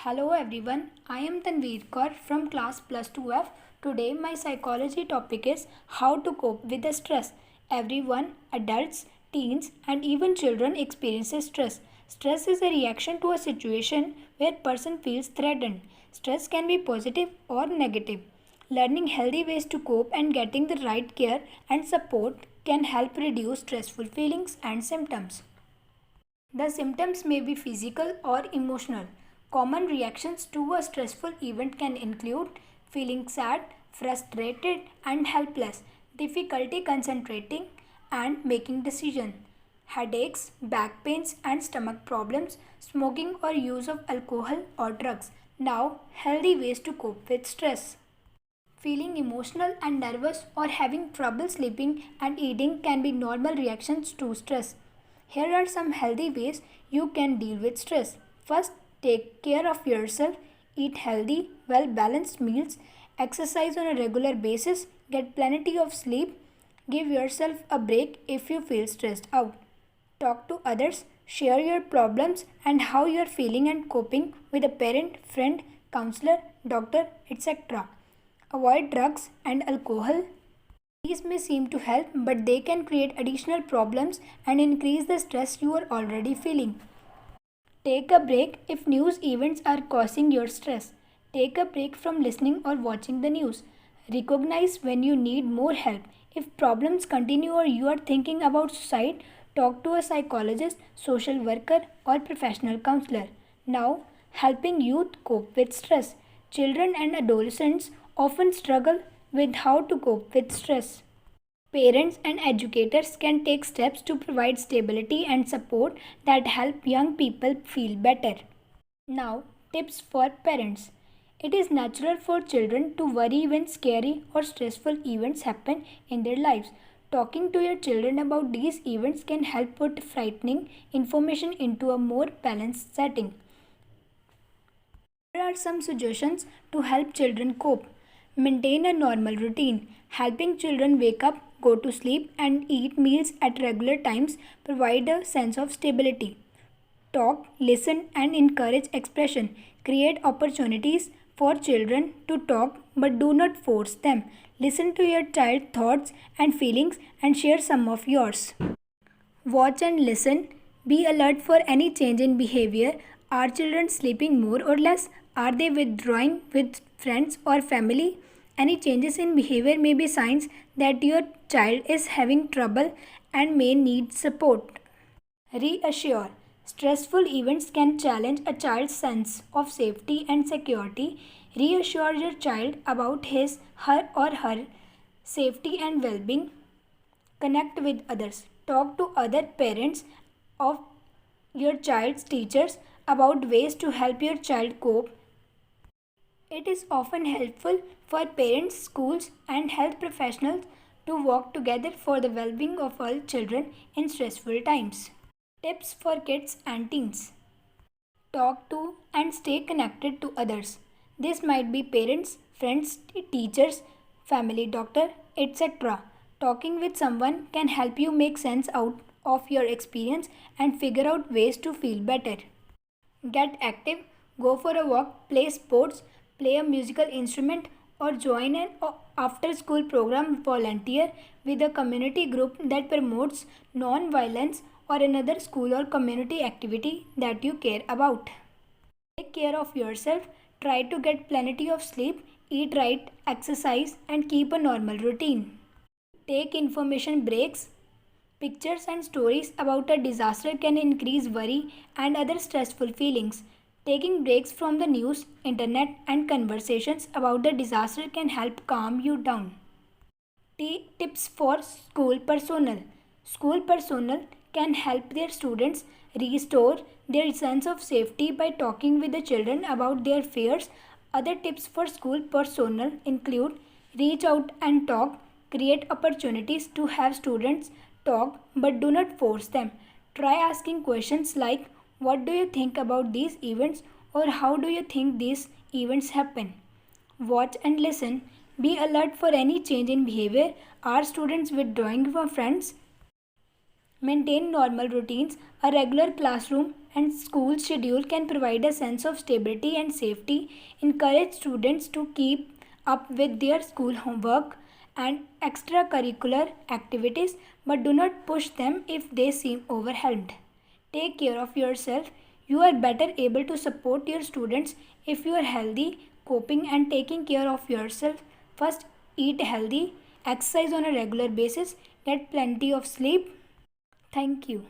Hello everyone, I am Tanveer Kaur from class plus 2F. Today my psychology topic is how to cope with the stress. Everyone, adults, teens and even children experiences stress. Stress is a reaction to a situation where person feels threatened. Stress can be positive or negative. Learning healthy ways to cope and getting the right care and support can help reduce stressful feelings and symptoms. The symptoms may be physical or emotional. Common reactions to a stressful event can include feeling sad, frustrated, and helpless, difficulty concentrating and making decisions, headaches, back pains, and stomach problems, smoking or use of alcohol or drugs. Now, healthy ways to cope with stress. Feeling emotional and nervous or having trouble sleeping and eating can be normal reactions to stress. Here are some healthy ways you can deal with stress. First, take care of yourself. Eat healthy, well balanced meals. Exercise on a regular basis. Get plenty of sleep. Give yourself a break if you feel stressed out. Talk to others. Share your problems and how you are feeling and coping with a parent, friend, counselor, doctor, etc. Avoid drugs and alcohol. These may seem to help, but they can create additional problems and increase the stress you are already feeling. Take a break if news events are causing your stress. Take a break from listening or watching the news. Recognize when you need more help. If problems continue or you are thinking about suicide, talk to a psychologist, social worker, or professional counselor. Now, helping youth cope with stress. Children and adolescents often struggle with how to cope with stress. Parents and educators can take steps to provide stability and support that help young people feel better. Now, tips for parents. It is natural for children to worry when scary or stressful events happen in their lives. Talking to your children about these events can help put frightening information into a more balanced setting. Here are some suggestions to help children cope. Maintain a normal routine. Helping children wake up, go to sleep, and eat meals at regular times provide a sense of stability. Talk, listen, and encourage expression. Create opportunities for children to talk but do not force them. Listen to your child's thoughts and feelings and share some of yours. Watch and listen. Be alert for any change in behavior. Are children sleeping more or less? Are they withdrawing with friends or family? Any changes in behavior may be signs that your child is having trouble and may need support. Reassure. Stressful events can challenge a child's sense of safety and security. Reassure your child about his, her, or her safety and well being. Connect with others. Talk to other parents of your child's teachers about ways to help your child cope. It is often helpful for parents, schools, and health professionals to work together for the well being of all children in stressful times. Tips for kids and teens. Talk to and stay connected to others. This might be parents, friends, teachers, family doctor, etc. Talking with someone can help you make sense out of your experience and figure out ways to feel better. Get active, go for a walk, play sports, play a musical instrument, or join an after school program, volunteer with a community group that promotes non violence or another school or community activity that you care about. Take care of yourself, try to get plenty of sleep, eat right, exercise, and keep a normal routine. Take information breaks. Pictures and stories about a disaster can increase worry and other stressful feelings. Taking breaks from the news, internet, and conversations about the disaster can help calm you down. Tips for school personnel. School personnel can help their students restore their sense of safety by talking with the children about their fears. Other tips for school personnel include reach out and talk, create opportunities to have students talk but do not force them. Try asking questions like, what do you think about these events, or how do you think these events happen? Watch and listen. Be alert for any change in behavior. Are students withdrawing from friends? Maintain normal routines. A regular classroom and school schedule can provide a sense of stability and safety. Encourage students to keep up with their school homework and extracurricular activities, but do not push them if they seem overwhelmed. Take care of yourself. You are better able to support your students if you are healthy, coping, and taking care of yourself. First, eat healthy, exercise on a regular basis, get plenty of sleep. Thank you.